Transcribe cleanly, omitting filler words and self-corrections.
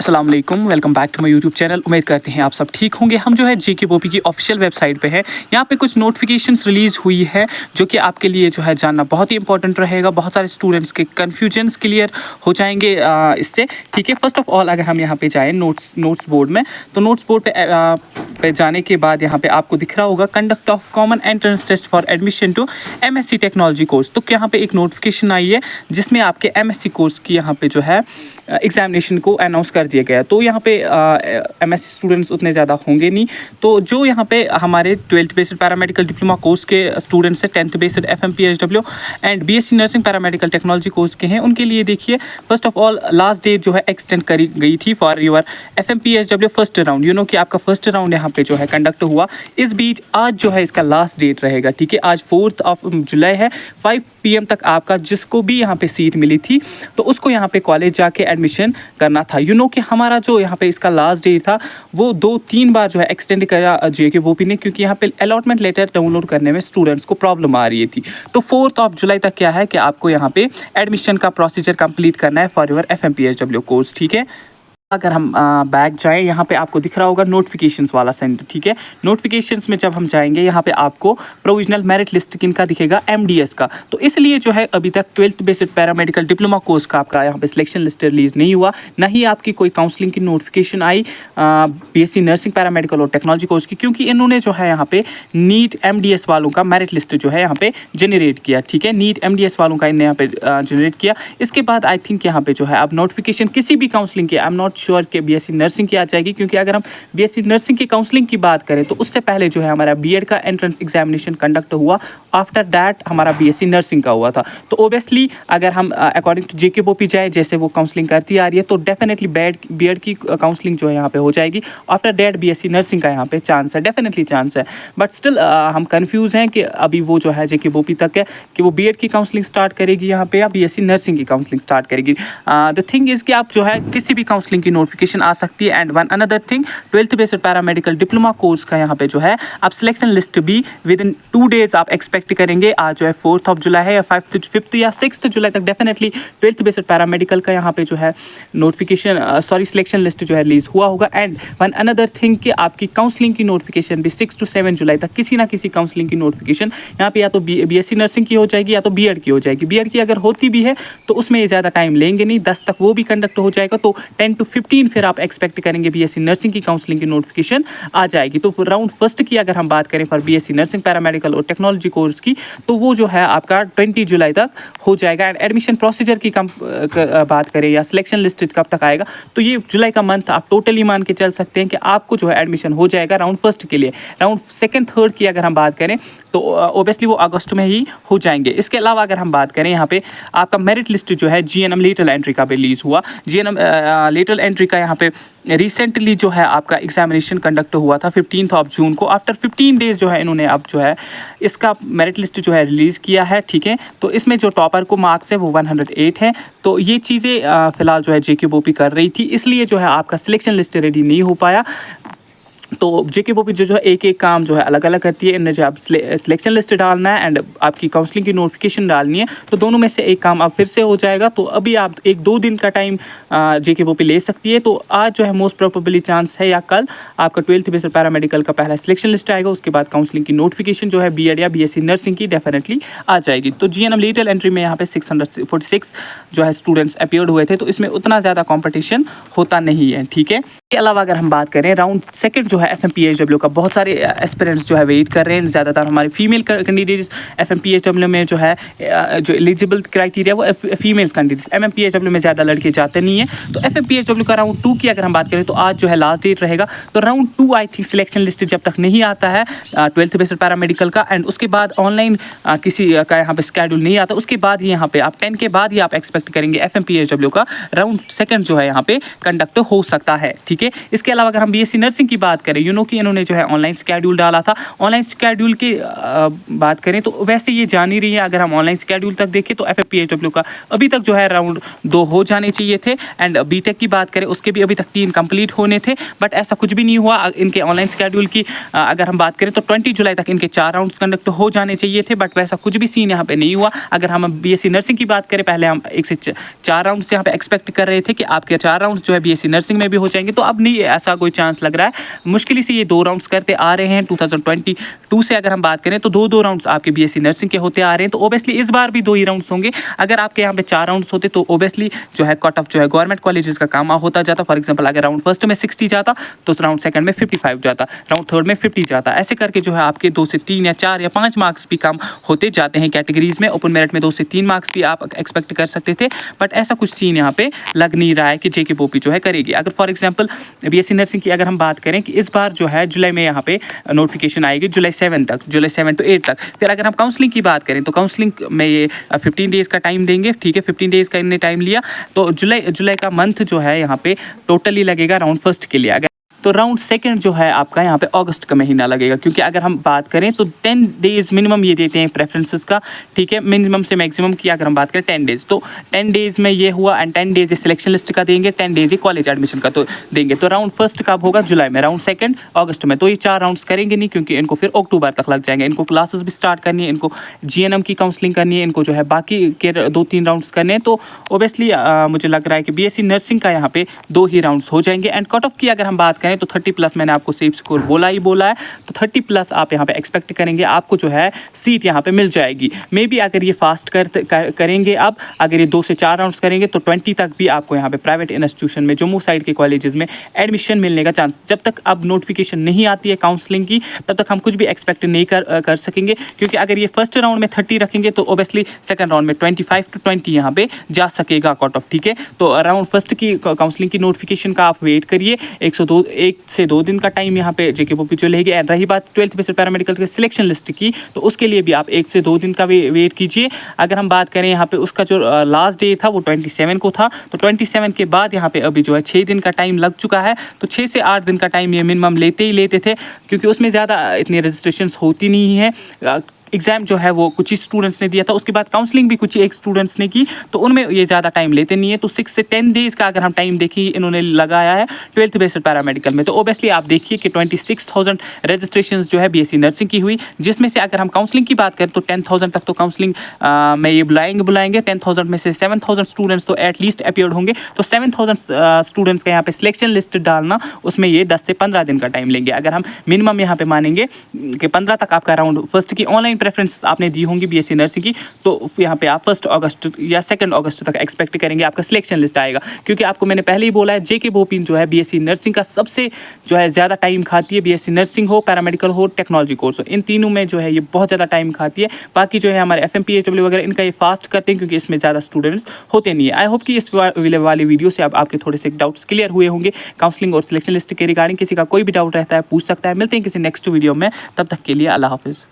अस्सलाम वालेकुम, welcome back to my YouTube channel. उम्मीद करते हैं आप सब ठीक होंगे। हम जो है जेके बोपी की ऑफिशियल वेबसाइट पे है। यहाँ पे कुछ नोटिफिकेशंस रिलीज़ हुई है जो कि आपके लिए जो है जानना बहुत ही इंपॉर्टेंट रहेगा। बहुत सारे स्टूडेंट्स के कन्फ्यूजन्स क्लियर हो जाएंगे इससे। ठीक है, फर्स्ट ऑफ ऑल अगर हम यहाँ पे जाएँ नोट्स बोर्ड में, तो नोट्स बोर्ड पे जाने के बाद यहाँ पे आपको दिख रहा होगा conduct of common entrance test for admission to MSc technology course. तो यहाँ पे एक नोटिफिकेशन आई है जिसमें आपके एमएससी कोर्स की यहाँ पे जो है एग्जामिनेशन को अनाउंस कर दिया गया। तो यहाँ पे एमएससी स्टूडेंट्स उतने ज़्यादा होंगे नहीं। तो जो यहाँ पे हमारे 12th based paramedical diploma course के स्टूडेंट्स हैं, 10th based FMPHW and BSc nursing paramedical technology course के हैं, उनके लिए देखिए first of all last date जो है एक्सटेंड करी गई थी for your FMPHW first round. You know कि आपका फर्स्ट राउंड यहाँ पे जो है कंडक्ट हुआ। इस बीच आज जो है इसका लास्ट डेट रहेगा। ठीक है, आज 4 जुलाई है। 5 PM तक आपका जिसको भी यहाँ पे सीट मिली थी तो उसको यहाँ पे कॉलेज जाके एडमिशन करना था। यू नो कि हमारा जो यहाँ पे इसका लास्ट डेट था वो 2-3 बार जो है एक्सटेंड करा जेके बोपी ने, क्योंकि यहाँ पे अलॉटमेंट लेटर डाउनलोड करने में स्टूडेंट्स को प्रॉब्लम आ रही थी। तो 4 जुलाई तक क्या है कि आपको यहाँ पे एडमिशन का प्रोसीजर कंप्लीट करना है फॉर योर एफएमपीएचडब्ल्यू कोर्स। ठीक है, अगर हम बैक जाएं, यहाँ पे आपको दिख रहा होगा नोटिफिकेशंस वाला सेंटर। ठीक है, नोटिफिकेशंस में जब हम जाएंगे यहाँ पे आपको प्रोविजनल मेरिट लिस्ट किनका दिखेगा, एमडीएस का। तो इसलिए जो है अभी तक 12th based paramedical diploma course का आपका यहाँ पे सिलेक्शन लिस्ट रिलीज नहीं हुआ, ना ही आपकी कोई काउंसलिंग की नोटिफिकेशन आई बीएससी नर्सिंग पैरामेडिकल और टेक्नोलॉजी कोर्स की, क्योंकि इन्होंने जो है यहाँ पे नीट एमडीएस वालों का मेरिट लिस्ट जो है यहाँ पे जनरेट किया। ठीक है, नीट एमडीएस वालों का इन्हें यहाँ पे जनरेट किया। इसके बाद आई थिंक यहाँ पे जो है अब नोटिफिकेशन किसी भी काउंसलिंग की, आई एम नॉट श्योर कि बीएससी नर्सिंग की आ जाएगी, क्योंकि अगर हम बीएससी नर्सिंग की काउंसलिंग की बात करें तो उससे पहले जो है हमारा बीएड का एंट्रेंस एग्जामिनेशन कंडक्ट हुआ। आफ्टर दैट हमारा बीएससी नर्सिंग का हुआ था। तो ओबियसली अगर हम अकॉर्डिंग टू जेके बोपी जाए, जैसे वो काउंसलिंग करती आ रही है, तो डेफिनेटली बीएड की काउंसलिंग जो है यहाँ पे हो जाएगी। आफ्टर दैट बीएससी नर्सिंग का यहाँ पे चांस है, डेफिनेटली चांस है। बट स्टिल हम कंफ्यूज हैं कि अभी वो जो है जेके बोपी तक है कि वो बीएड की काउंसलिंग स्टार्ट करेगी यहाँ पे या बीएससी नर्सिंग की काउंसलिंग स्टार्ट करेगी। द थिंग इज़ कि आप जो है किसी भी काउंसलिंग की नोटिफिकेशन आ सकती है। And one another thing, 12th based paramedical diploma course का यहाँ पे जो है आप सिलेक्शन लिस्ट भी विद इन 2 डेज आप एक्सपेक्ट करेंगे। आज जो है 4 जुलाई है या 5th या 6 जुलाई तक डेफिनेटली 12th बेस्ड पैरामेडिकल का यहाँ पे जो है नोटिफिकेशन सिलेक्शन लिस्ट जो है रिलीज हुआ होगा। एंड वन अनदर थिंग कि आपकी काउंसलिंग की नोटिफिकेशन भी 6 to 7 जुलाई तक किसी ना किसी काउंसलिंग की नोटिफिकेशन यहाँ पे या तो बीएससी नर्सिंग की हो जाएगी या तो बीएड की हो जाएगी। बीएड की अगर होती भी है तो उसमें ये ज़्यादा टाइम लेंगे नहीं, 10 तक वो भी कंडक्ट हो जाएगा। तो 10 to 15 फिर आप एक्सपेक्ट करेंगे बीएससी नर्सिंग की काउंसलिंग की नोटिफिकेशन आ जाएगी। तो राउंड फर्स्ट की अगर हम बात करें फॉर बीएससी नर्सिंग पैरामेडिकल और टेक्नोलॉजी कोर्स की, तो वो जो है आपका 20 जुलाई तक हो जाएगा। एंड एडमिशन प्रोसीजर की बात करें या सिलेक्शन लिस्ट कब तक आएगा, तो ये जुलाई का मंथ आप टोटली मान के चल सकते हैं कि आपको जो है एडमिशन हो जाएगा राउंड फर्स्ट के लिए। राउंड सेकेंड थर्ड की अगर हम बात करें तो ओबियसली वो अगस्त में ही हो जाएंगे। इसके अलावा अगर हम बात करें यहाँ पे आपका मेरिट लिस्ट जो है जीएनएम लेटरल एंट्री का भी रिलीज हुआ। जीएनएम लेटरल एंट्री का यहाँ पे रिसेंटली जो है आपका एग्जामिनेशन कंडक्ट हुआ था 15 जून को। आफ्टर 15 डेज जो है इन्होंने अब जो है इसका मेरिट लिस्ट जो है रिलीज़ किया है। ठीक है, तो इसमें जो टॉपर को मार्क्स है वो 108 है। तो ये चीज़ें फ़िलहाल जो है जेके बोपी कर रही थी, इसलिए जो है आपका सिलेक्शन लिस्ट रेडी नहीं हो पाया। तो जेके बोपी जो है एक एक काम जो है अलग अलग करती है। इन्हें जो आप सिलेक्शन लिस्ट डालना है एंड आपकी काउंसलिंग की नोटिफिकेशन डालनी है, तो दोनों में से एक काम अब फिर से हो जाएगा। तो अभी आप 1-2 दिन का टाइम जेके बोपी ले सकती है। तो आज जो है मोस्ट प्रोबेबली चांस है या कल आपका 12th बेस्ड पैरामेडिकल का पहला सिलेक्शन लिस्ट आएगा। उसके बाद काउंसलिंग की नोटिफिकेशन जो है बीएड या बीएससी नर्सिंग की डेफिनेटली आ जाएगी। तो जीएनएम लेटरल एंट्री में यहाँ पे 646 जो है स्टूडेंट्स अपीयर्ड हुए थे, तो इसमें उतना ज़्यादा कॉम्पिटिशन होता नहीं है। ठीक है, इसके अलावा अगर हम बात करें राउंड सेकंड जो है एफएमपीएचडब्ल्यू का, बहुत सारे एस्पिरेंट्स जो है वेट कर रहे हैं। ज़्यादातर हमारे फीमेल कैंडिडेट्स एफएमपीएचडब्ल्यू में जो है जो एलिजिबल क्राइटेरिया वो फीमेल्स कैंडिडेट्स, एमएमपीएचडब्ल्यू में ज़्यादा लड़के जाते नहीं हैं। तो एफएमपीएचडब्ल्यू का राउंड 2 की अगर हम बात करें तो आज जो है लास्ट डेट रहेगा। तो round 2 I think selection list जब तक नहीं आता है 12th बेस्ड पैरामेडिकल का, एंड उसके बाद ऑनलाइन किसी का यहाँ पे स्केड्यूल नहीं आता, उसके बाद यहाँ पे आप 10 के बाद ही आप एक्सपेक्ट करेंगे एफएमपीएचडब्ल्यू का राउंड सेकंड जो है यहाँ पे कंडक्ट हो सकता है। ठीक है। ठीक है। इसके अलावा अगर हम बीएससी नर्सिंग की बात करें, कि इन्होंने जो है ऑनलाइन स्केड्यूल डाला था। ऑनलाइन स्केड्यूल की बात करें तो वैसे ये जान ही रही है, अगर हम ऑनलाइन स्केड्यूल तक देखें तो FFPHW का अभी तक जो है राउंड 2 हो जाने चाहिए थे। एंड बीटेक की बात करें उसके भी अभी तक 3 कंप्लीट होने थे, बट ऐसा कुछ भी नहीं हुआ। इनके ऑनलाइन स्केड्यूल की अगर हम बात करें तो 20 जुलाई तक इनके 4 राउंड्स कंडक्ट हो जाने चाहिए थे, बट वैसा कुछ भी सीन यहाँ पे नहीं हुआ। अगर हम बीएससी नर्सिंग की बात करें, पहले हम 1 से 4 राउंड्स यहाँ पे एक्सपेक्ट कर रहे थे कि आपके 4 राउंड्स जो है बीएससी नर्सिंग में भी हो जाएंगे, तो अब नहीं ऐसा कोई चांस लग रहा है। मुश्किल से ये 2 राउंड्स करते आ रहे हैं। 2022 से अगर हम बात करें तो 2 राउंड्स आपके बीएससी नर्सिंग के होते आ रहे हैं, तो ओबियसली इस बार भी 2 ही राउंड्स होंगे। अगर आपके यहाँ पे 4 राउंड्स होते तो ओबियसली जो है कट ऑफ जो है गवर्नमेंट कॉलेजेस का काम होता जाता। फॉर एग्जांपल अगर राउंड फर्स्ट में 60 जाता तो राउंड सेकंड में 55 जाता, राउंड थर्ड में 50 जाता। ऐसे करके जो है आपके 2 से 3 या 4 या 5 मार्क्स भी कम होते जाते हैं कैटेगरीज में। ओपन मेरिट में 2 से 3 मार्क्स भी आप एक्सपेक्ट कर सकते थे, बट ऐसा कुछ सीन यहाँ पे लग नहीं रहा है कि जेके बोपी जो है करेगी। अगर फॉर एग्जांपल बीएससी नर्सिंग की अगर हम बात करें कि इस बार जो है जुलाई में यहाँ पे नोटिफिकेशन आएगी, जुलाई 7 to 8 तक। फिर अगर हम काउंसलिंग की बात करें तो काउंसलिंग में ये 15 डेज़ का टाइम देंगे, ठीक है। 15 डेज़ का इन्होंने टाइम लिया, तो जुलाई का मंथ जो है यहाँ पे टोटली लगेगा राउंड फर्स्ट के लिए। अगर तो राउंड सेकंड जो है आपका यहाँ पे अगस्त का महीना लगेगा, क्योंकि अगर हम बात करें तो 10 डेज़ मिनिमम ये देते हैं प्रेफरेंसेस का, ठीक है। मिनिमम से मैक्सिमम की अगर हम बात करें 10 डेज़, तो 10 डेज़ में ये हुआ। एंड 10 डेज़ ये सिलेक्शन लिस्ट का देंगे, 10 डेज़ ये कॉलेज एडमिशन का तो देंगे। तो राउंड फर्स्ट कब होगा? जुलाई में, राउंड सेकंड अगस्त में। तो ये 4 राउंड्स करेंगे नहीं, क्योंकि इनको फिर अक्टूबर तक लग जाएंगे। इनको क्लासेस भी स्टार्ट करनी है, इनको GNM की काउंसलिंग करनी है, इनको जो है बाकी के 2-3 राउंड्स करने हैं। तो ओबियसली मुझे लग रहा है कि बीएससी नर्सिंग का यहाँ पे 2 ही राउंड्स हो जाएंगे। एंड कट ऑफ की अगर हम बात करें तो 30+ मैंने आपको सेफ स्कोर बोला है, तो 30+ आप यहाँ पे एक्सपेक्ट करेंगे, आपको जो है सीट यहाँ पे मिल जाएगी। मे बी अगर ये फास्ट करेंगे, अब अगर ये 2 से 4 राउंड्स करेंगे तो 20 तक भी आपको यहाँ पे प्राइवेट इंस्टीट्यूशन में जम्मू साइड के कॉलेजेस में एडमिशन मिलने का चांस। जब तक अब नोटिफिकेशन नहीं आती है काउंसलिंग की, तब तक हम कुछ भी एक्सपेक्ट नहीं कर सकेंगे, क्योंकि अगर ये फर्स्ट राउंड में 30 रखेंगे तो ओबियसली सेकंड राउंड में 25 to 20 यहाँ पे जा सकेगा कट ऑफ, ठीक है। तो राउंड फर्स्ट की काउंसलिंग की नोटिफिकेशन का आप वेट करिए। 1 से 2 दिन का टाइम यहाँ पे जेके बोपी जो लेगी। एंड रही बात 12th बेसिक पैरामेडिकल के सिलेक्शन लिस्ट की, तो उसके लिए भी आप 1 से 2 दिन का वेट कीजिए। अगर हम बात करें यहाँ पे उसका जो लास्ट डे था वो 27 को था, तो 27 के बाद यहाँ पे अभी जो है 6 दिन का टाइम लग चुका है। तो 6 से 8 दिन का टाइम ये मिनिमम लेते थे, क्योंकि उसमें ज़्यादा इतनी रजिस्ट्रेशन होती नहीं है। एग्ज़ाम जो है वो कुछ ही स्टूडेंट्स ने दिया था, उसके बाद काउंसलिंग भी कुछ ही एक स्टूडेंट्स ने की, तो उनमें ये ज़्यादा टाइम लेते नहीं है। तो 6 से 10 डेज़ का अगर हम टाइम देखिए इन्होंने लगाया है 12th बेसिक पैरामेडिकल में। तो ओबियसली आप देखिए कि 26,000 रजिस्ट्रेशन जो है बीएससी नर्सिंग की हुई, जिसमें से अगर हम काउंसलिंग की बात करें तो 10,000 तक तो काउंसलिंग में ये बुलाएंगे। 10,000 में से 7,000 स्टूडेंट्स तो एटलीस्ट अपीयर्ड होंगे। तो 7,000 स्टूडेंट्स का यहाँ पे सिलेक्शन लिस्ट डालना, उसमें ये 10 से 15 दिन का टाइम लेंगे। अगर हम मिनिमम यहाँ पे मानेंगे कि 15 तक आपका राउंड फर्स्ट की ऑनलाइन प्रेफरेंस आपने दी होंगी बीएससी नर्सिंग की, तो यहाँ पे आप 1 अगस्त या 2 अगस्त तक एक्सपेक्ट करेंगे आपका सिलेक्शन लिस्ट आएगा। क्योंकि आपको मैंने पहले ही बोला है जेके बोपी जो है बीएससी नर्सिंग का सबसे जो है ज़्यादा टाइम खाती है। बीएससी नर्सिंग हो, पैरामेडिकल हो, टेक्नोलॉजी कोर्स हो, इन तीनों में जो है ये बहुत ज़्यादा टाइम खाती है। बाकी जो है हमारे FMPHW वगैरह इनका ये फास्ट करते हैं, क्योंकि इसमें ज़्यादा स्टूडेंट्स होते नहीं है। आई होप कि इस वाली वीडियो से आपके थोड़े से डाउट्स क्लियर हुए होंगे काउंसलिंग और सिलेक्शन लिस्ट के रिगार्डिंग। किसी का कोई भी डाउट रहता है पूछ सकता है। मिलते हैं किसी नेक्स्ट वीडियो में, तब तक के लिए अल्लाह हाफिज़।